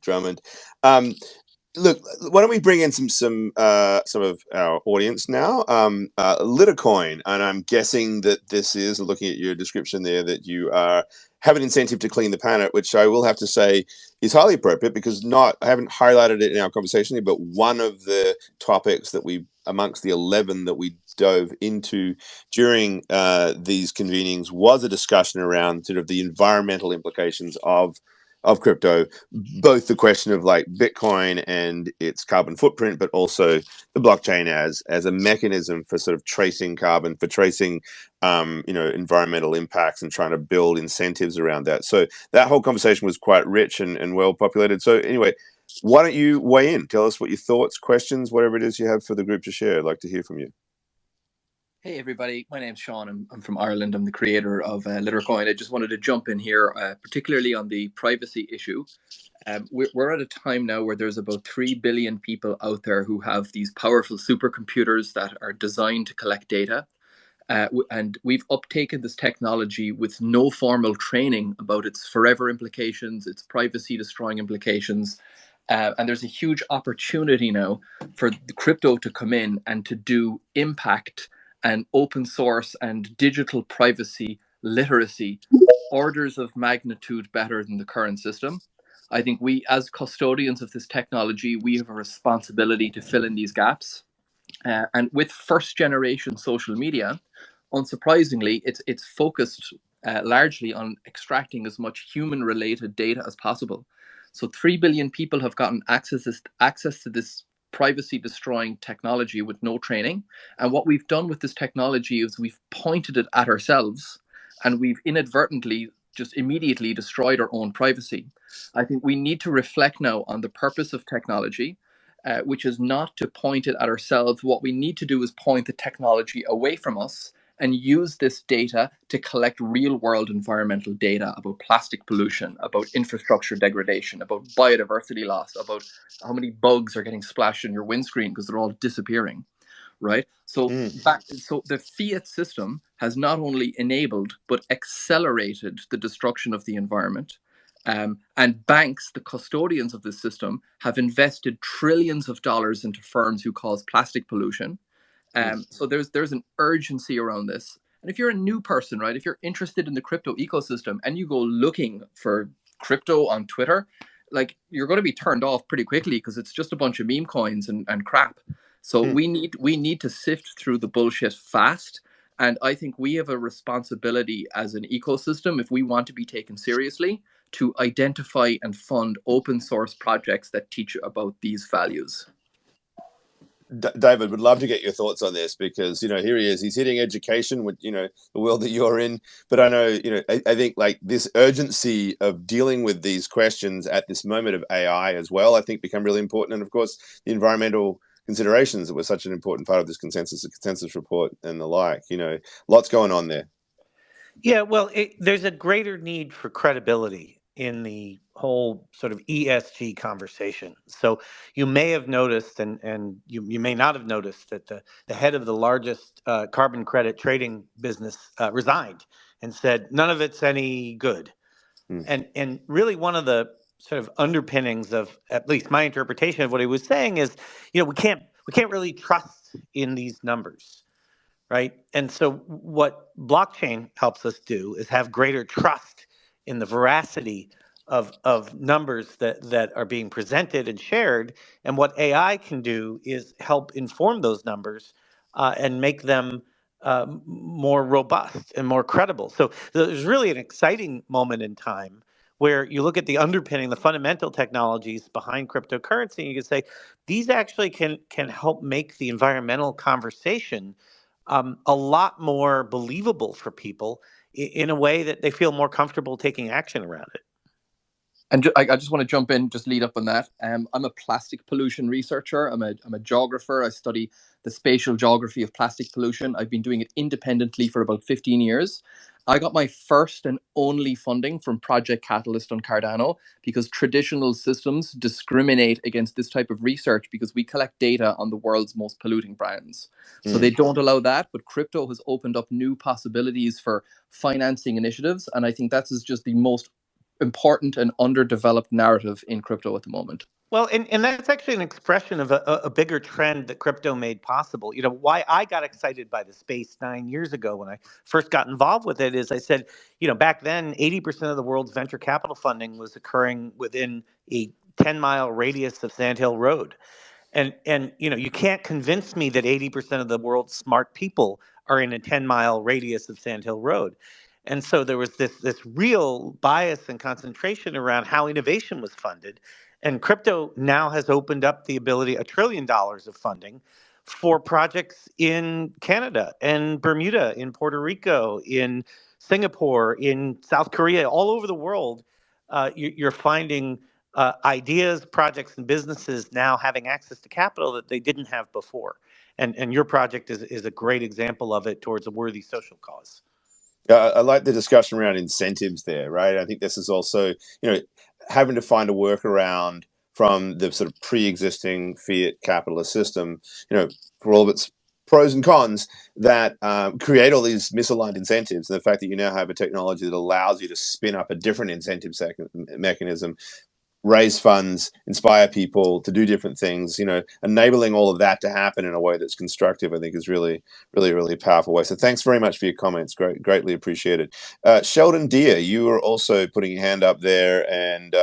Drummond. Um, Look, why don't we bring in some of our audience now? Littercoin, and I'm guessing that this is, looking at your description there, that you have an incentive to clean the planet, which I will have to say is highly appropriate, because I haven't highlighted it in our conversation here, but one of the topics that amongst the 11 that we dove into during these convenings, was a discussion around sort of the environmental implications of crypto, both the question of like Bitcoin and its carbon footprint, but also the blockchain as a mechanism for sort of tracing carbon, for tracing environmental impacts, and trying to build incentives around that. So that whole conversation was quite rich and well populated. So anyway, why don't you weigh in? Tell us what your thoughts, questions, whatever it is you have for the group to share. I'd like to hear from you. Hey everybody, my name's Sean. I'm from Ireland. I'm the creator of Littercoin. I just wanted to jump in here, particularly on the privacy issue. We're at a time now where there's about 3 billion people out there who have these powerful supercomputers that are designed to collect data. And we've uptaken this technology with no formal training about its forever implications, its privacy destroying implications. And there's a huge opportunity now for the crypto to come in and to do impact and open source and digital privacy literacy orders of magnitude better than the current system. I think we, as custodians of this technology, we have a responsibility to fill in these gaps. And with first generation social media, unsurprisingly, it's focused largely on extracting as much human related data as possible. So 3 billion people have gotten access to this privacy destroying technology with no training. And what we've done with this technology is we've pointed it at ourselves, and we've inadvertently just immediately destroyed our own privacy. I think we need to reflect now on the purpose of technology, which is not to point it at ourselves. What we need to do is point the technology away from us and use this data to collect real world environmental data about plastic pollution, about infrastructure degradation, about biodiversity loss, about how many bugs are getting splashed in your windscreen because they're all disappearing. Right. So the fiat system has not only enabled but accelerated the destruction of the environment. And banks, the custodians of this system, have invested trillions of dollars into firms who cause plastic pollution. So there's an urgency around this. And if you're a new person, right, if you're interested in the crypto ecosystem and you go looking for crypto on Twitter, like you're going to be turned off pretty quickly because it's just a bunch of meme coins and crap. So we need to sift through the bullshit fast. And I think we have a responsibility as an ecosystem, if we want to be taken seriously, to identify and fund open source projects that teach about these values. David, would love to get your thoughts on this, because here he is, he's hitting education with the world that you're in, but I know I think like this urgency of dealing with these questions at this moment of AI as well, I think become really important. And of course the environmental considerations that were such an important part of this consensus report and the like, lots going on there. Yeah, well, there's a greater need for credibility in the whole sort of ESG conversation. So you may have noticed, and you may not have noticed, that the head of the largest carbon credit trading business resigned and said none of it's any good. And really one of the sort of underpinnings of at least my interpretation of what he was saying is, we can't really trust in these numbers. Right. And so what blockchain helps us do is have greater trust in the veracity of numbers that are being presented and shared. And what AI can do is help inform those numbers and make them more robust and more credible. So there's really an exciting moment in time where you look at the underpinning, the fundamental technologies behind cryptocurrency, and you can say these actually can help make the environmental conversation a lot more believable for people in a way that they feel more comfortable taking action around it. And I just want to jump in, just lead up on that. I'm a plastic pollution researcher. I'm a geographer. I study the spatial geography of plastic pollution. I've been doing it independently for about 15 years. I got my first and only funding from Project Catalyst on Cardano because traditional systems discriminate against this type of research because we collect data on the world's most polluting brands. So they don't allow that, but crypto has opened up new possibilities for financing initiatives. And I think that is just the most important and underdeveloped narrative in crypto at the moment? Well, and that's actually an expression of a bigger trend that crypto made possible. Why I got excited by the space 9 years ago when I first got involved with it is I said, back then, 80% of the world's venture capital funding was occurring within a 10-mile radius of Sand Hill Road. And you can't convince me that 80% of the world's smart people are in a 10-mile radius of Sand Hill Road. And so there was this real bias and concentration around how innovation was funded. And crypto now has opened up the ability, $1 trillion of funding for projects in Canada and Bermuda, in Puerto Rico, in Singapore, in South Korea, all over the world. You're finding ideas, projects, and businesses now having access to capital that they didn't have before. And your project is a great example of it towards a worthy social cause. I like the discussion around incentives there, right? I think this is also, having to find a workaround from the sort of pre-existing fiat capitalist system, for all of its pros and cons that create all these misaligned incentives. And the fact that you now have a technology that allows you to spin up a different incentive mechanism, raise funds, inspire people to do different things, enabling all of that to happen in a way that's constructive, I think is really, really, really powerful way. So thanks very much for your comments. Greatly appreciated. Sheldon Deere, you are also putting your hand up there, and